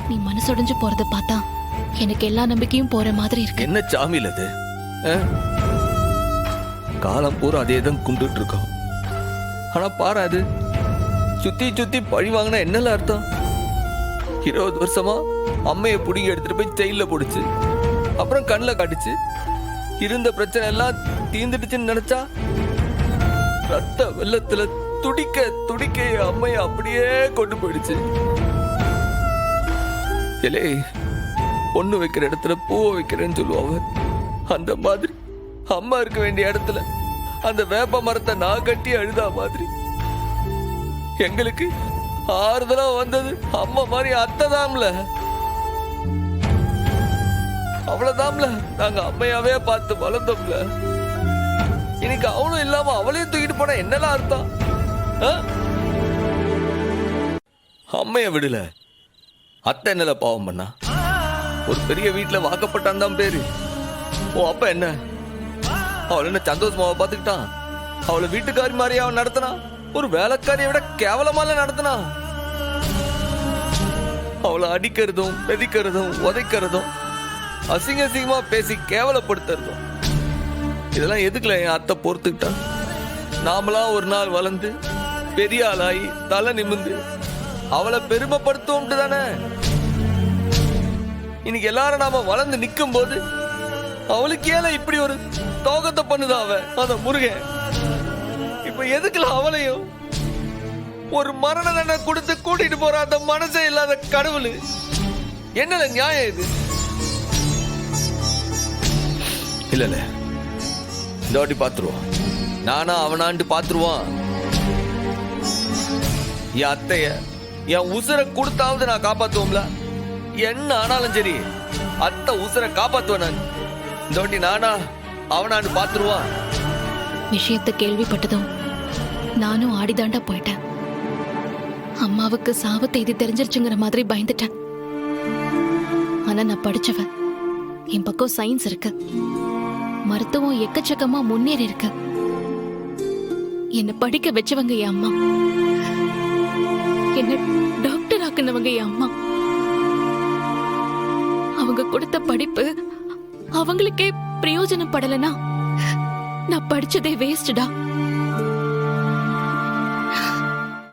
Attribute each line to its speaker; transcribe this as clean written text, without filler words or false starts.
Speaker 1: நீ மனசுடைஞ்சு போறத பார்த்தா எனக்கு எல்லா நம்பிக்கையும் போற மாதிரி இருக்கு.
Speaker 2: என்ன சாமியில் அது? காலம் பூரா அதே தான் கும்பிட்டு இருக்கோம். ஆனா பாரு, அது சுத்தி சுத்தி பழி வாங்கினா என்னல அர்த்தம்? 20 வருஷமா அம்மையை புடிங்கி எடுத்துட்டு போய் ஜெயில போடுச்சு, அப்புறம் கண்ணில் காட்டுச்சு, இருந்த பிரச்சனை எல்லாம் தீர்ந்துடுச்சுன்னு நினைச்சா ரத்த வெள்ளத்துல துடிக்க துடிக்க அம்மையை அப்படியே கொண்டு போயிடுச்சு. இலே, பொண்ணு வைக்கிற இடத்துல பூவை வைக்கிறேன்னு சொல்லுவாங்க. அந்த மாதிரி அம்மா இருக்க வேண்டிய இடத்துல அந்த வேப்ப மரத்தை நான் கட்டி அழுதா மாதிரி எங்களுக்கு ஆறுதலா வந்தது அம்மா மாதிரி அத்தை தாம்ல. அவ்வளவுதாம்ல நாங்க அம்மையாவே பார்த்து வளர்ந்தோம்ல. இன்னைக்கு அவளும் இல்லாம அவளையும் தூக்கிட்டு போனா என்னெல்லாம் அர்த்தம்? அம்மைய விடல, அத்தை என்னல பாவம் பண்ணா? ஒரு பெரிய வீட்டுல வாக்கப்பட்டான் தான் பேரு. ஓ அப்ப என்ன, அவள் என்ன சந்தோஷமாவ பாத்துக்கிட்டான்? அவளை வீட்டுக்காரி மாதிரி அவன் நடத்தினா? ஒரு வேலைக்காரியை விட கேவலமால நடத்தினா? அவளை அடிக்கிறதும் பெதிக்கிறதும் உதைக்கிறதும் அசிங்க அசிங்கமா பேசி கேவலப்படுத்துறதும் இதெல்லாம் எதுக்குல என் அத்தை பொறுத்துக்கிட்டா? நாமளா ஒரு நாள் வளர்ந்து பெரிய ஆளாயி தலை நிமிந்து அவளை பெருமைப்படுத்துவோம்ட்டு தானே. இன்னைக்கு எல்லாரும் நாம வளர்ந்து நிக்கும் போது அவளுக்கு ஏல இப்படி ஒரு தோகத்தை பண்ணுதா அவ அத முருகன்? இப்ப எதுக்குல அவளையும் ஒரு மரண தண்டனை கொடுத்து கூட்டிட்டு போற அந்த மனசே இல்லாத கடவுள் என்னல நியாயம் இது? இல்ல இந்த வாட்டி பாத்துருவான், நானா அவனான்ட்டு பாத்துருவான். என் அத்தைய என் உசுரை கொடுத்தாவது நான் காப்பாத்துவோம்ல. என்ன ஆனாலும் சரி அத்தை உசுரை காப்பாத்துவேன் நான். இந்த வாட்டி நானா அவனான்னு பாத்துருவான்.
Speaker 1: விஷயத்தை கேள்விப்பட்டதும் நானும் ஆடிதாண்டா போயிட்டேன். அம்மாவுக்கு சாவு செய்தி தெரிஞ்சிருச்சுங்கிற மாதிரி பயந்துட்டேன். ஆனா நான் படிச்சவன், என் பக்கம் சயின்ஸ் இருக்கு, மருத்துவம் எக்கச்சக்கமா முன்னேறி இருக்கு. என்ன படிக்க வச்சவங்க என் அம்மா, என்ன டாக்டர் ஆக்குனவங்க என் அம்மா. அவங்க கொடுத்த படிப்பு அவங்களுக்கே பிரயோஜனம் படலனா நான் படிச்சதே வேஸ்டா.